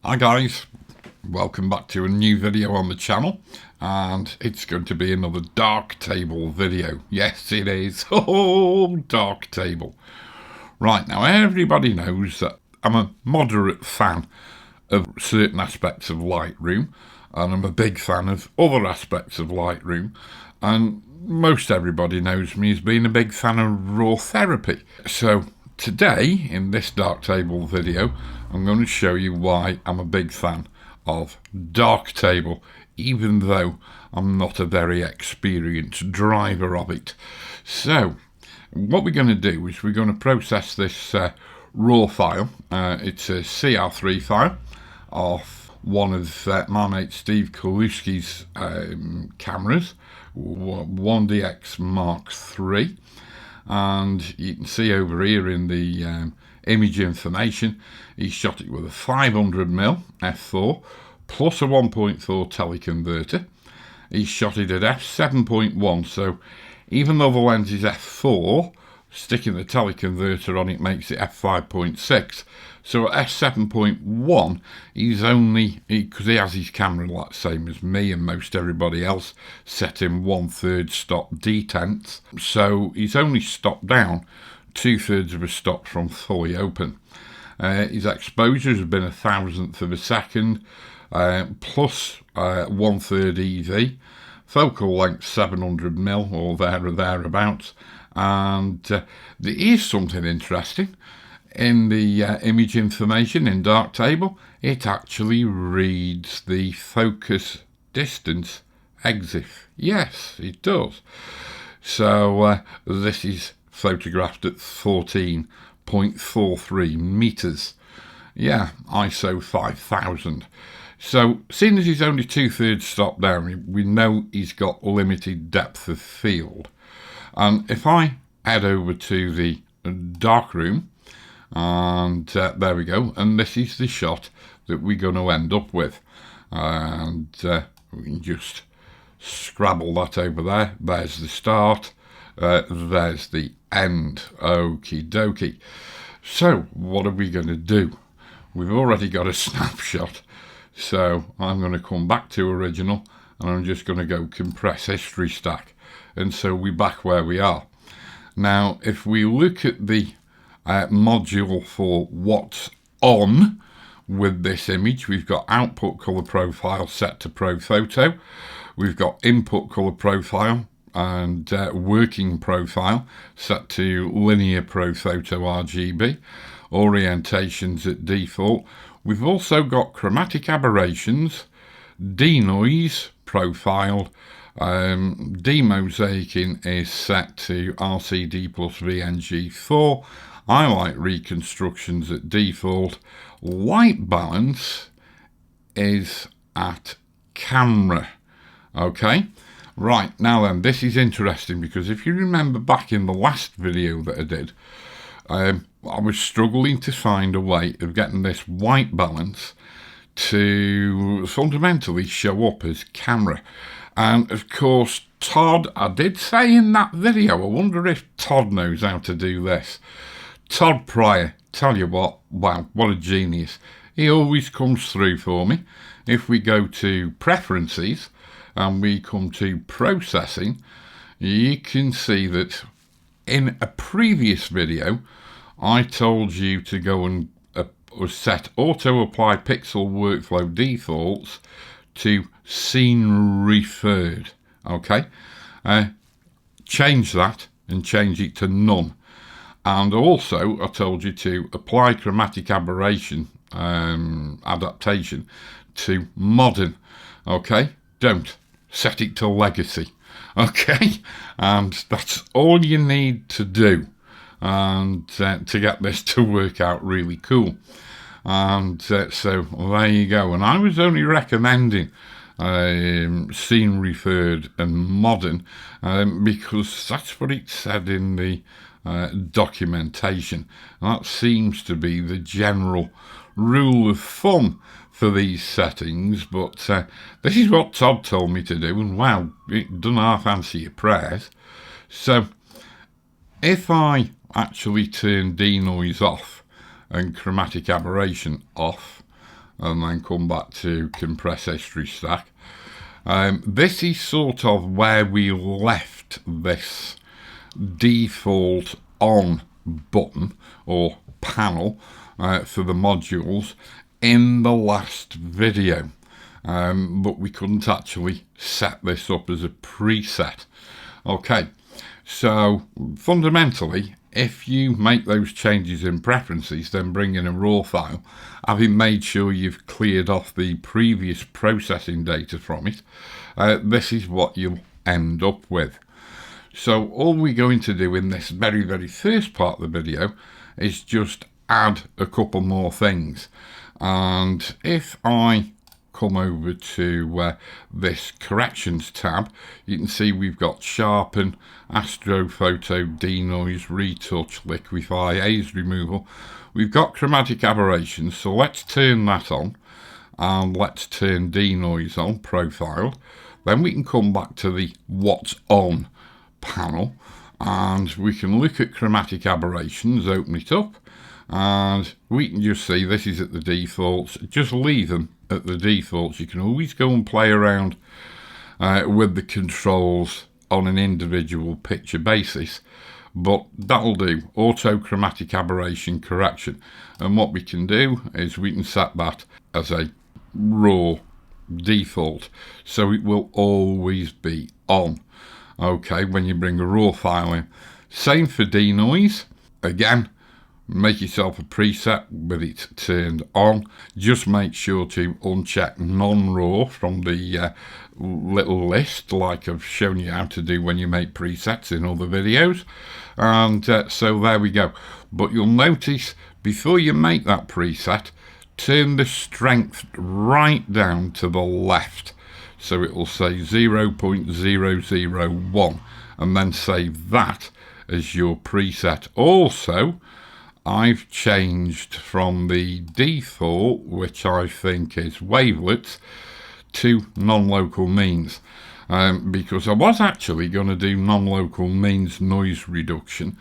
Hi guys, welcome back to a new video on the channel, and it's going to be another Darktable video. Yes it is, oh Darktable. Right, now everybody knows that I'm a moderate fan of certain aspects of Lightroom, and I'm a big fan of other aspects of Lightroom, and most everybody knows me as being a big fan of raw therapy. So today, in this Darktable video, I'm going to show you why I'm a big fan of Darktable, even though I'm not a very experienced driver of it. So, what we're going to do is we're going to process this raw file. It's a CR3 file of one of my mate Steve Kaluski's cameras, 1DX Mark III. And you can see over here in the image information, he shot it with a 500mm f4 plus a 1.4 teleconverter. He shot it at f7.1, so even though the lens is f4, sticking the teleconverter on it makes it f5.6. So at f7.1, he's only, because he has his camera like the same as me and most everybody else, set in 1/3 stop detents. So he's only stopped down 2/3 of a stop from fully open. His exposure has been 1,000th of a second, plus 1/3 EV. Focal length 700mm or there or thereabouts. And there is something interesting. In the image information in Darktable, it actually reads the focus distance EXIF. Yes, it does. So this is photographed at 14.43 meters. Yeah, ISO 5000. So, seeing as he's only 2/3 stop down, we know he's got limited depth of field. And if I head over to the darkroom, and there we go, and this is the shot that we're going to end up with. And we can just scrabble that over there. There's the start, there's the end. Okie dokie. So, what are we going to do? We've already got a snapshot. So I'm going to come back to original, and I'm just going to go compress history stack. And so we're back where we are. Now, if we look at the module for what's on with this image, we've got output color profile set to Pro Photo. We've got input color profile and working profile set to linear Pro Photo RGB. Orientations at default. We've also got chromatic aberrations, denoise profiled, demosaicing is set to RCD plus VNG4, highlight reconstructions at default, white balance is at camera. Okay, right, now then, this is interesting because if you remember back in the last video that I did, I was struggling to find a way of getting this white balance to fundamentally show up as camera. And of course, Todd, I did say in that video, I wonder if Todd knows how to do this. Todd Prior, tell you what, wow, what a genius. He always comes through for me. If we go to preferences and we come to processing, you can see that in a previous video, I told you to go and set auto apply pixel workflow defaults to scene referred. Okay, change that and change it to none. And also I told you to apply chromatic aberration adaptation to modern. Okay, don't set it to legacy. Okay, and that's all you need to do. And to get this to work out really cool. And so there you go. And I was only recommending scene referred and modern because that's what it said in the documentation. And that seems to be the general rule of thumb for these settings, but this is what Todd told me to do, and wow, it doesn't half answer your prayers. So if I actually turn denoise off and chromatic aberration off, and then come back to compress history stack. This is sort of where we left this default on button or panel for the modules in the last video, but we couldn't actually set this up as a preset. Okay, so fundamentally, if you make those changes in preferences, then bring in a raw file, having made sure you've cleared off the previous processing data from it, this is what you'll end up with. So all we're going to do in this very first part of the video is just add a couple more things. And if I come over to this corrections tab, you can see we've got sharpen, astrophoto, denoise, retouch, liquify, haze removal. We've got chromatic aberration, so let's turn that on, and let's turn denoise on, profiled. Then we can come back to the what's on panel, and we can look at chromatic aberrations, open it up, and we can just see this is at the defaults. Just leave them at the defaults. You can always go and play around with the controls on an individual picture basis, but that'll do. Auto chromatic aberration correction, and what we can do is we can set that as a raw default, so it will always be on. Okay, when you bring a raw file in. Same for denoise. Again, make yourself a preset with it turned on. Just make sure to uncheck non-raw from the little list, like I've shown you how to do when you make presets in other videos. And so there we go. But you'll notice before you make that preset, turn the strength right down to the left. So it will say 0.001, and then save that as your preset. Also, I've changed from the default, which I think is wavelets, to non-local means, because I was actually going to do non-local means noise reduction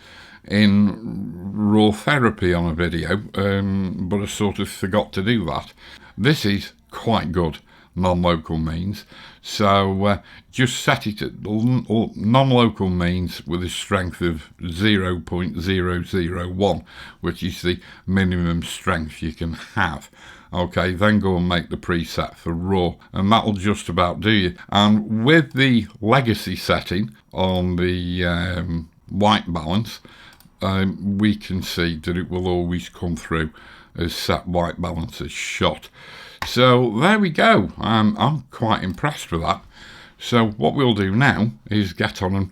in raw therapy on a video, but I sort of forgot to do that. This is quite good, non-local means, so just set it at non-local means with a strength of 0.001, which is the minimum strength you can have. Okay, then go and make the preset for raw, and that'll just about do you. And with the legacy setting on the white balance, we can see that it will always come through as set white balance as shot. So there we go. I'm quite impressed with that. So what we'll do now is get on and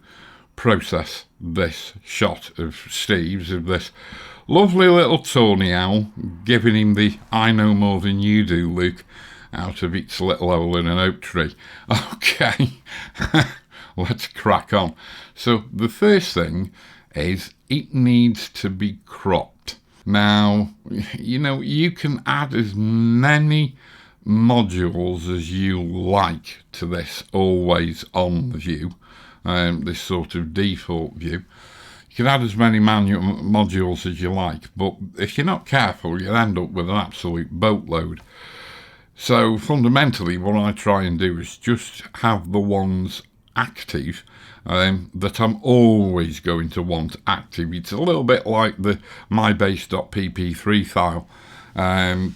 process this shot of Steve's of this lovely little tawny owl, giving him the I know more than you do look out of its little hole in an oak tree. Okay, let's crack on. So the first thing is it needs to be cropped. Now, you know, you can add as many modules as you like to this always on view, this sort of default view. You can add as many modules as you like, but if you're not careful, you'll end up with an absolute boatload. So fundamentally, what I try and do is just have the ones active that I'm always going to want active. It's a little bit like the mybase.pp3 file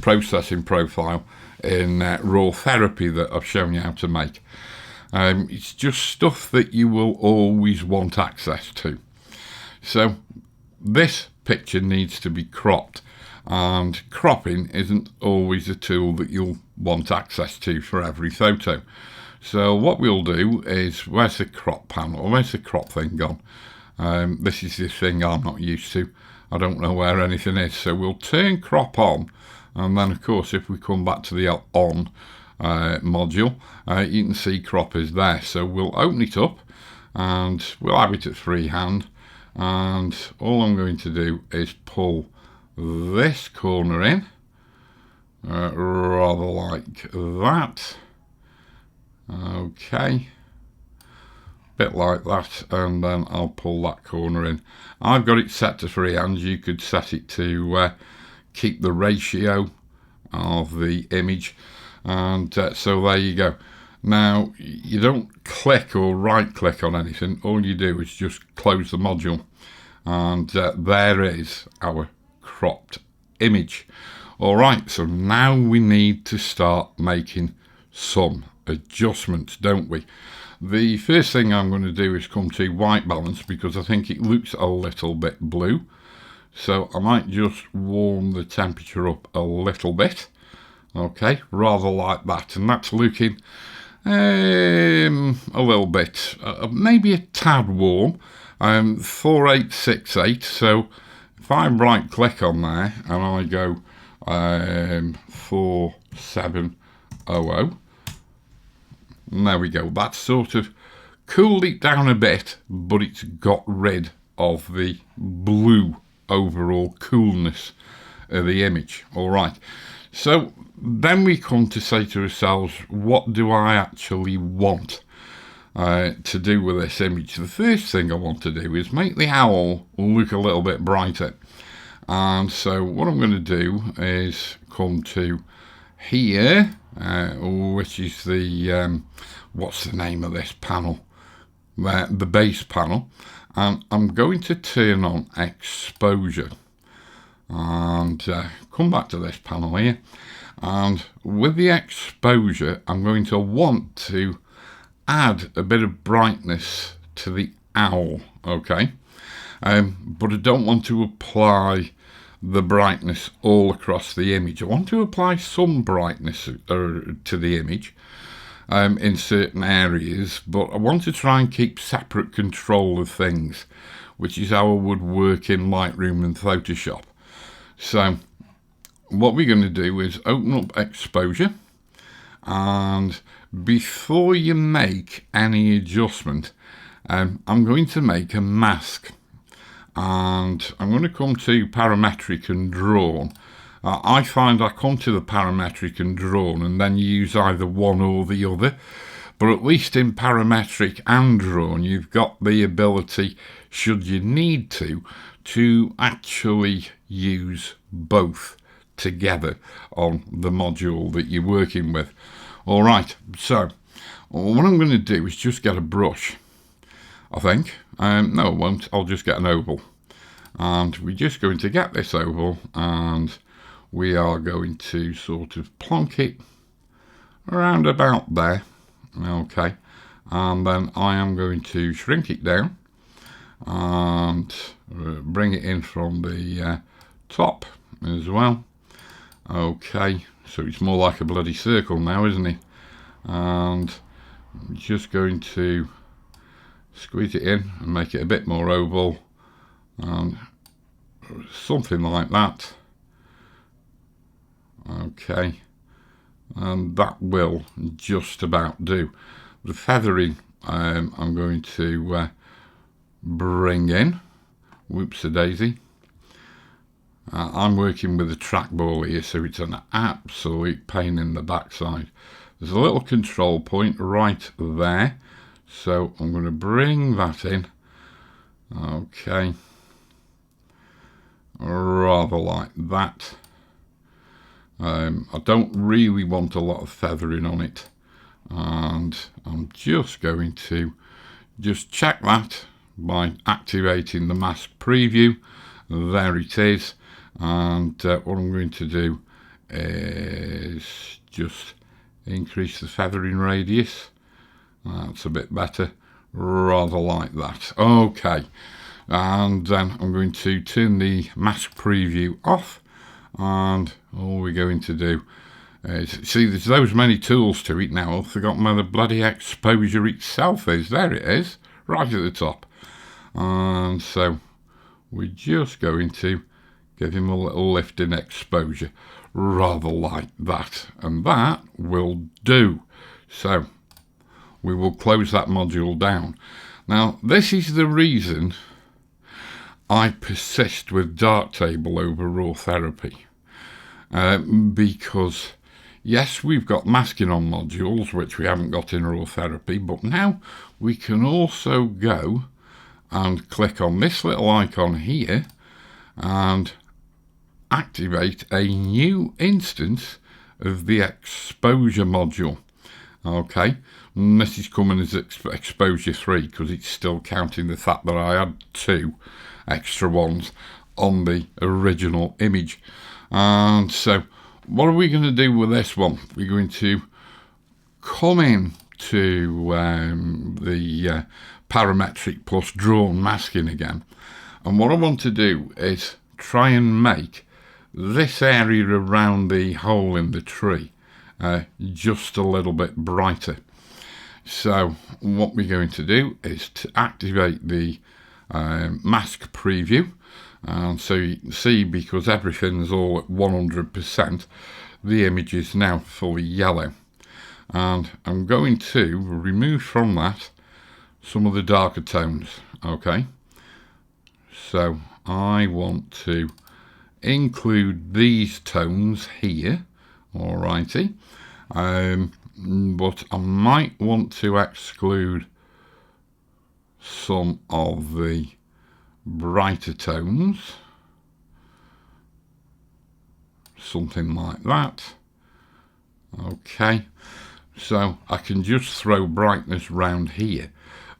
processing profile in raw therapy that I've shown you how to make. It's just stuff that you will always want access to. So this picture needs to be cropped, and cropping isn't always a tool that you'll want access to for every photo. So what we'll do is, where's the crop panel? Where's the crop thing gone? This is the thing I'm not used to. I don't know where anything is. So we'll turn crop on, and then of course if we come back to the on module, you can see crop is there. So we'll open it up and we'll have it at freehand, and all I'm going to do is pull this corner in, rather like that. Okay, bit like that, and then I'll pull that corner in. I've got it set to freehand. You could set it to keep the ratio of the image, and so there you go. Now you don't click or right click on anything, all you do is just close the module, and there is our cropped image. Alright, so now we need to start making some adjustments, don't we? The first thing I'm going to do is come to white balance, because I think it looks a little bit blue. So I might just warm the temperature up a little bit. Okay, rather like that. And that's looking a little bit, maybe a tad warm. 4868. So if I right click on there and I go 4700, and there we go. That's sort of cooled it down a bit, but it's got rid of the blue overall coolness of the image. All right, so then we come to say to ourselves, what do I actually want to do with this image? The first thing I want to do is make the owl look a little bit brighter, and so what I'm going to do is come to here, which is the what's the name of this panel, the base panel, and I'm going to turn on exposure, and come back to this panel here, and with the exposure I'm going to want to add a bit of brightness to the owl. Okay, but I don't want to apply the brightness all across the image. I want to apply some brightness to the image in certain areas, but I want to try and keep separate control of things, which is how I would work in Lightroom and Photoshop. So what we're going to do is open up exposure, and before you make any adjustment, I'm going to make a mask, and I'm going to come to parametric and drawn. I find I come to the parametric and drawn and then use either one or the other, but at least in parametric and drawn you've got the ability, should you need to actually use both together on the module that you're working with. Alright, so what I'm going to do is just get a brush, I think. No, I won't. I'll just get an oval, and we're just going to get this oval, and we are going to sort of plonk it around about there. Okay, and then I am going to shrink it down and bring it in from the top as well. Okay, so it's more like a bloody circle now, isn't it? And I'm just going to squeeze it in and make it a bit more oval, and something like that. Okay, and that will just about do. The feathering I'm going to bring in. Whoops-a-daisy. I'm working with a trackball here, so it's an absolute pain in the backside. There's a little control point right there, so I'm going to bring that in. Okay, rather like that. I don't really want a lot of feathering on it, and I'm just going to just check that by activating the mask preview. There it is, and what I'm going to do is just increase the feathering radius. That's a bit better, rather like that. Okay, and then I'm going to turn the mask preview off, and all we're going to do is, see, there's those many tools to it now, I've forgotten where the bloody exposure itself is. There it is, right at the top. And so we're just going to give him a little lift in exposure, rather like that, and that will do. So we will close that module down. Now this is the reason I persist with DarkTable over raw therapy, because yes, we've got masking on modules which we haven't got in raw therapy, but now we can also go and click on this little icon here and activate a new instance of the exposure module. Okay, and this is coming as exposure 3 because it's still counting the fact that I had 2 extra ones on the original image. And so what are we going to do with this one? We're going to come in to the parametric plus drawn masking again, and what I want to do is try and make this area around the hole in the tree just a little bit brighter. So what we're going to do is to activate the mask preview, and so you can see, because everything's all at 100%, the image is now fully yellow. And I'm going to remove from that some of the darker tones. Okay, so I want to include these tones here, alrighty, but I might want to exclude some of the brighter tones, something like that. Okay, so I can just throw brightness round here,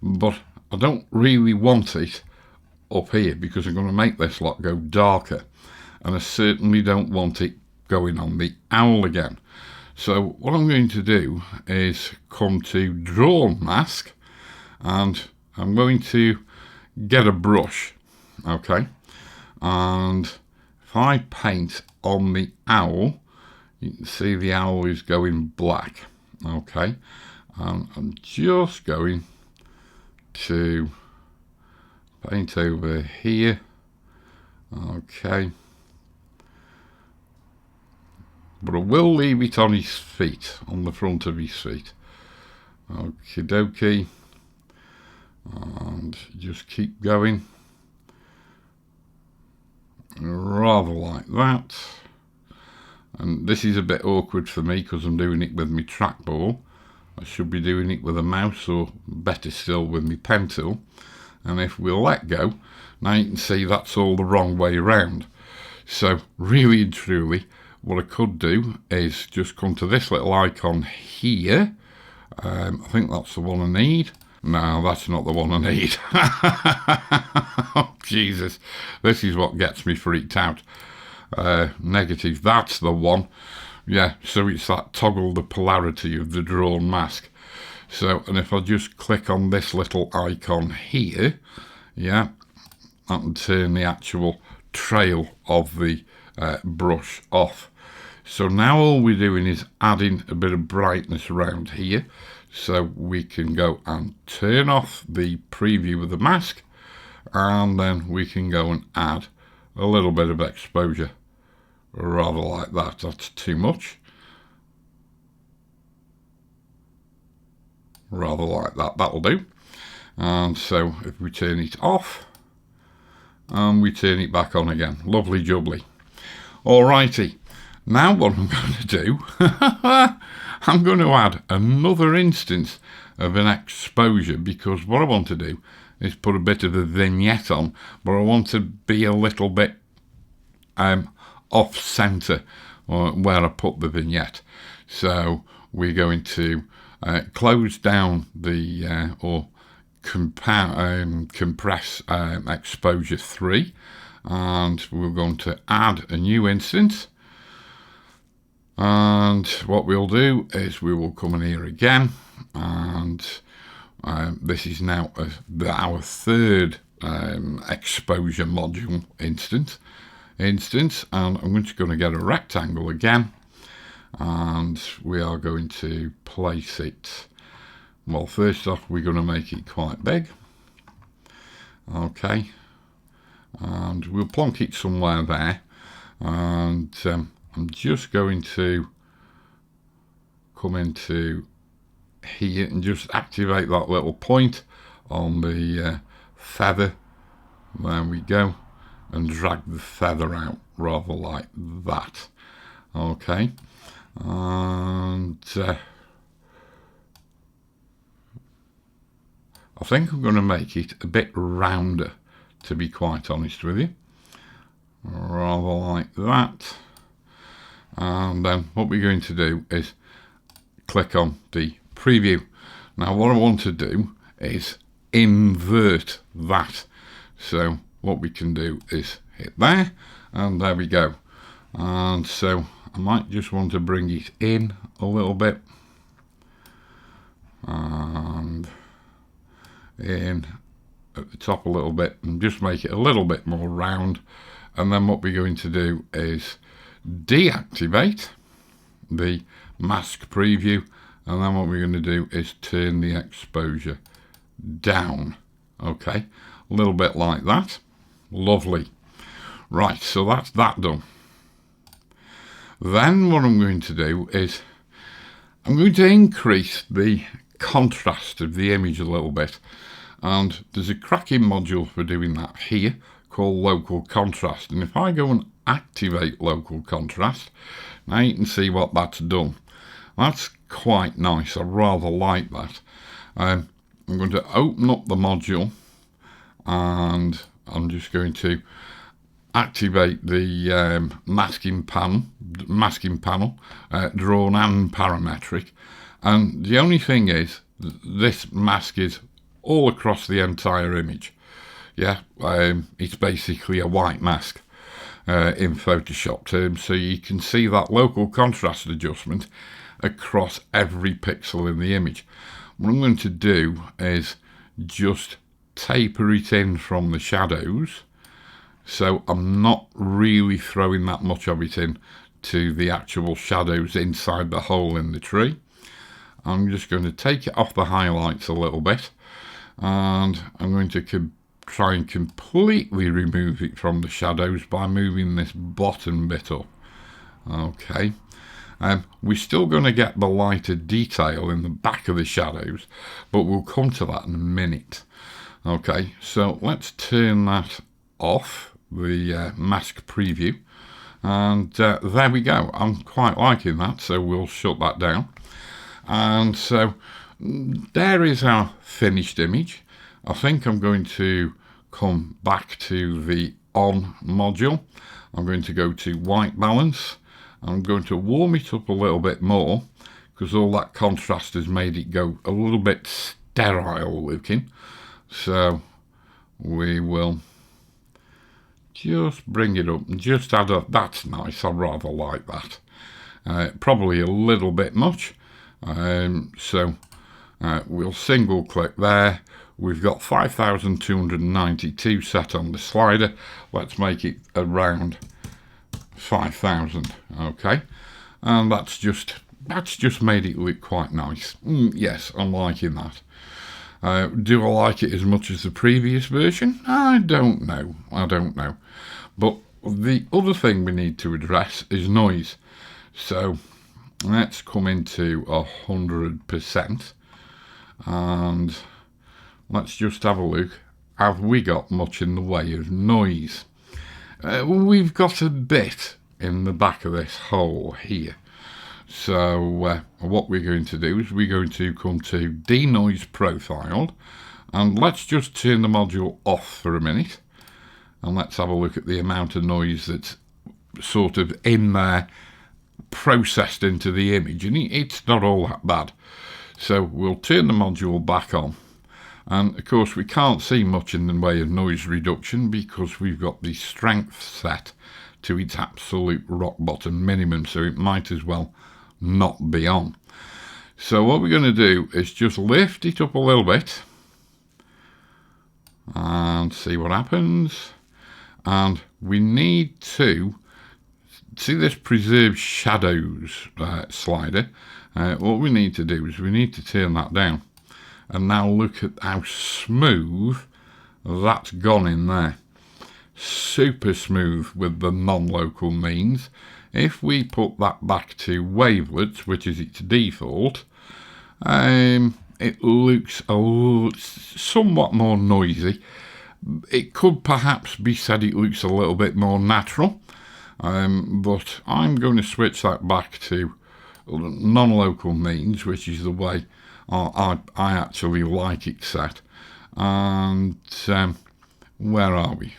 but I don't really want it up here because I'm going to make this lot go darker, and I certainly don't want it going on the owl again. So what I'm going to do is come to Drawn Mask, and I'm going to get a brush, okay, and if I paint on the owl, you can see the owl is going black. Okay, I'm just going to paint over here. Okay, but I will leave it on his feet, on the front of his feet. Okie dokie, and just keep going, rather like that. And this is a bit awkward for me because I'm doing it with my trackball. I should be doing it with a mouse, or better still with my pen tool. And if we'll let go, now you can see that's all the wrong way around. So really and truly, what I could do is just come to this little icon here. I think that's the one I need. No, that's not the one I need. Oh, Jesus, this is what gets me freaked out. Negative, that's the one. Yeah, so it's that toggle the polarity of the drawn mask. So, and if I just click on this little icon here, yeah, that will turn the actual trail of the brush off. So now all we're doing is adding a bit of brightness around here, so we can go and turn off the preview of the mask, and then we can go and add a little bit of exposure, rather like that. That's too much. Rather like that, that'll do. And so if we turn it off and we turn it back on again, lovely jubbly. Alrighty, now what I'm going to do, I'm going to add another instance of an exposure, because what I want to do is put a bit of a vignette on, but I want to be a little bit off center where I put the vignette. So we're going to close down the or compress exposure 3, and we're going to add a new instance. And what we'll do is we will come in here again, and this is now our third exposure module instance, and I'm just going to get a rectangle again, and we are going to place it, well, first off we're going to make it quite big, okay, and we'll plonk it somewhere there, and I'm just going to come into here and just activate that little point on the feather. There we go, and drag the feather out, rather like that. Okay, and I think I'm going to make it a bit rounder, to be quite honest with you, rather like that. And then what we're going to do is click on the preview. Now what I want to do is invert that. So what we can do is hit there, and there we go. And so I might just want to bring it in a little bit, and in at the top a little bit, and just make it a little bit more round. And then what we're going to do is deactivate the mask preview, and then what we're going to do is turn the exposure down. Okay, a little bit like that. Lovely. Right, so that's that done. Then what I'm going to do is I'm going to increase the contrast of the image a little bit, and there's a cracking module for doing that here called local contrast. And if I go and activate local contrast, now you can see what that's done. That's quite nice. I rather like that. I'm going to open up the module, and I'm just going to activate the masking panel, drawn and parametric. And the only thing is, this mask is all across the entire image. Yeah, it's basically a white mask in Photoshop terms, so you can see that local contrast adjustment across every pixel in the image. What I'm going to do is just taper it in from the shadows, so I'm not really throwing that much of it in to the actual shadows inside the hole in the tree. I'm just going to take it off the highlights a little bit, and I'm going to try and completely remove it from the shadows by moving this bottom bit up. Okay, we're still going to get the lighter detail in the back of the shadows, but we'll come to that in a minute. Okay, so let's turn that off, the mask preview, and there we go. I'm quite liking that, so we'll shut that down. And so there is our finished image. I think I'm going to come back to the on module. I'm going to go to white balance. I'm going to warm it up a little bit more, because all that contrast has made it go a little bit sterile looking. So we will just bring it up and just add a, that's nice, I rather like that. Probably a little bit much. So we'll single click there. We've got 5,292 set on the slider. Let's make it around 5,000. Okay, and that's just made it look quite nice. Yes, I'm liking that. Do I like it as much as the previous version? I don't know. But the other thing we need to address is noise. So let's come into 100%, and let's just have a look. Have we got much in the way of noise? We've got a bit in the back of this hole here. So what we're going to do is we're going to come to Denoise Profiled, and let's just turn the module off for a minute, and let's have a look at the amount of noise that's sort of in there, processed into the image, and it's not all that bad. So we'll turn the module back on, and of course we can't see much in the way of noise reduction because we've got the strength set to its absolute rock bottom minimum, so it might as well not be on. So what we're going to do is just lift it up a little bit and see what happens. And we need to see this preserve shadows slider. What we need to do is we need to turn that down, and now look at how smooth that's gone in there. Super smooth with the non-local means. If we put that back to wavelets, which is its default, it looks somewhat more noisy. It could perhaps be said it looks a little bit more natural, but I'm going to switch that back to non-local means, which is the way I actually like it set. And where are we?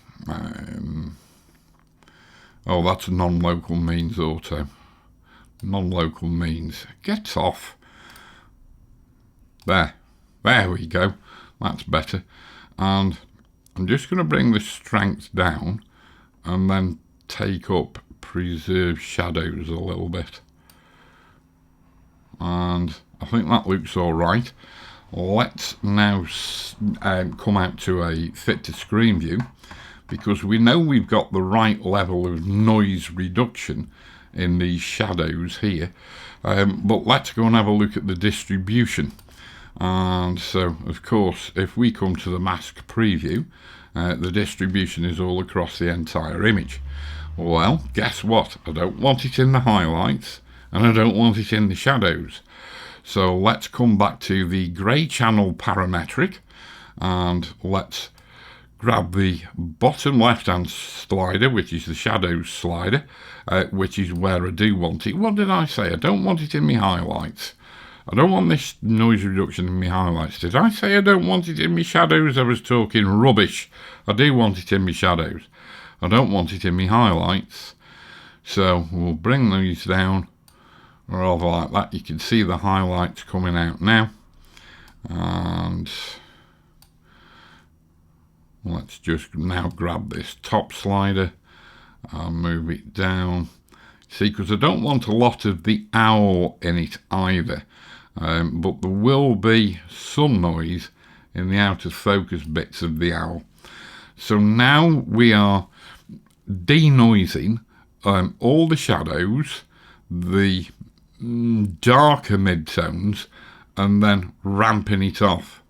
Oh, that's non-local means auto. non-local means. Get off. There we go. That's better. And I'm just going to bring the strength down and then take up preserve shadows a little bit. And I think that looks all right. Let's now come out to a fit to screen view, because we know we've got the right level of noise reduction in these shadows here. But let's go and have a look at the distribution. And so, of course, if we come to the mask preview, the distribution is all across the entire image. Well, guess what? I don't want it in the highlights, and I don't want it in the shadows. So let's come back to the grey channel parametric, and let's grab the bottom left hand slider, which is the shadows slider, which is where I do want it. What did I say? I don't want it in my highlights. I don't want this noise reduction in my highlights. Did I say I don't want it in my shadows? I was talking rubbish. I do want it in my shadows. I don't want it in my highlights. So we'll bring these down rather like that. You can see the highlights coming out now. And let's just now grab this top slider and move it down. See, because I don't want a lot of the owl in it either. But there will be some noise in the out of focus bits of the owl. So now we are denoising all the shadows, the darker midtones, and then ramping it off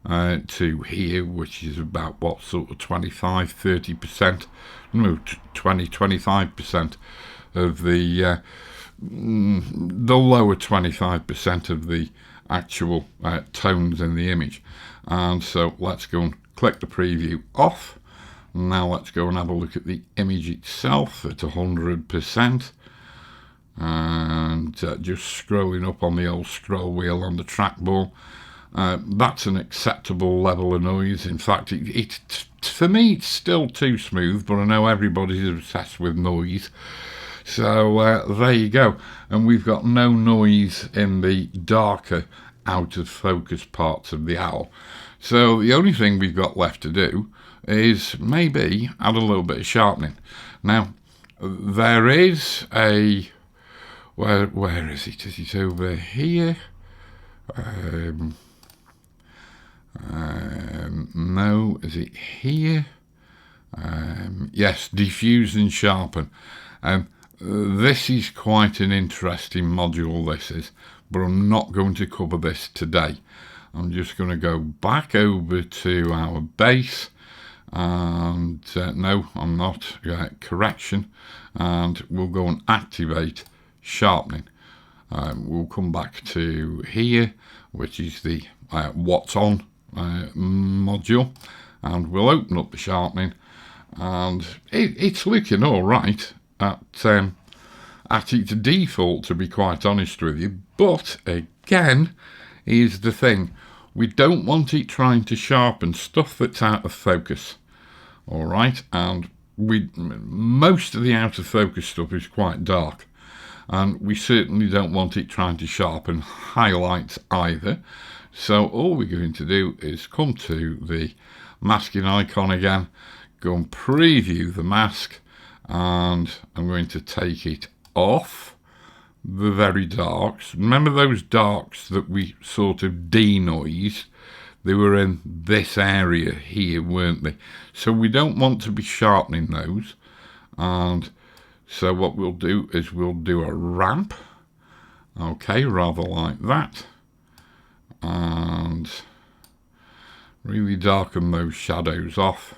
to here, which is about what sort of 25-30%, no, 20-25% of the lower 25% of the actual tones in the image. And so let's go and click the preview off. Now let's go and have a look at the image itself at 100%. And just scrolling up on the old scroll wheel on the trackball. That's an acceptable level of noise. In fact, for me it's still too smooth, but I know everybody's obsessed with noise. So there you go. And we've got no noise in the darker out of focus parts of the owl. So the only thing we've got left to do is maybe add a little bit of sharpening. Now there is a where is it? Is it over here? No, is it here? Yes, diffuse and sharpen. This is quite an interesting module, this is, but I'm not going to cover this today. I'm just going to go back over to our base, and no, I'm not, correction, and we'll go and activate sharpening. We'll come back to here, which is the what's on module, and we'll open up the sharpening, and it's looking all right at its default, to be quite honest with you. But again, here's the thing: we don't want it trying to sharpen stuff that's out of focus. All right, and most of the out of focus stuff is quite dark, and we certainly don't want it trying to sharpen highlights either. So all we're going to do is come to the masking icon again, go and preview the mask, and I'm going to take it off the very darks. Remember those darks that we sort of denoised? They were in this area here, weren't they? So we don't want to be sharpening those. And so what we'll do is we'll do a ramp. Okay, rather like that. And really darken those shadows off.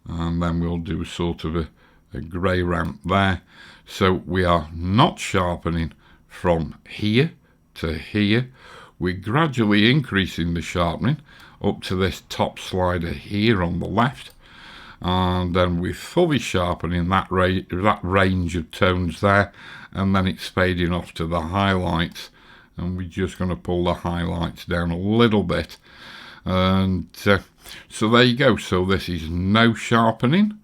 And then we'll do sort of a grey ramp there. So we are not sharpening from here to here. We're gradually increasing the sharpening up to this top slider here on the left. And then we're fully sharpening that range of tones there. And then it's fading off to the highlights. And we're just going to pull the highlights down a little bit. And so there you go. So this is no sharpening,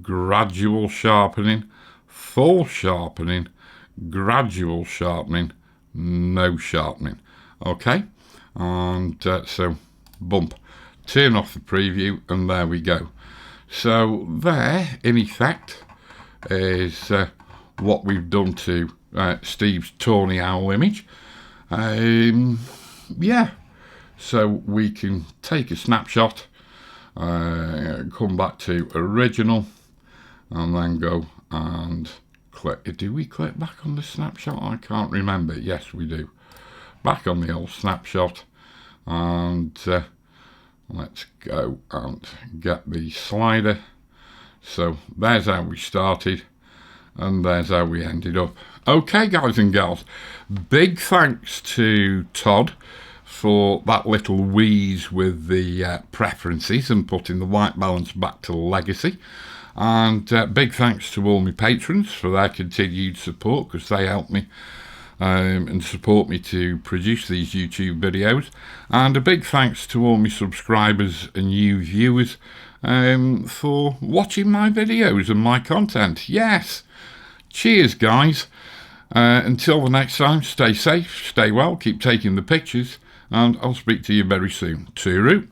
gradual sharpening, full sharpening, gradual sharpening, no sharpening. Okay, and so bump, turn off the preview, and there we go. So there, in effect, is what we've done to Steve's tawny owl image. Yeah, so we can take a snapshot, come back to original, and then go and click. Do we click back on the snapshot? I can't remember. Yes, we do. Back on the old snapshot, and let's go and get the slider. So there's how we started, and there's how we ended up. Okay, guys and gals, big thanks to Todd for that little wheeze with the preferences and putting the white balance back to legacy. And big thanks to all my patrons for their continued support, because they help me and support me to produce these YouTube videos. And a big thanks to all my subscribers and new viewers for watching my videos and my content. Yes, cheers guys. Until the next time, stay safe, stay well, keep taking the pictures, and I'll speak to you very soon. Tooroo.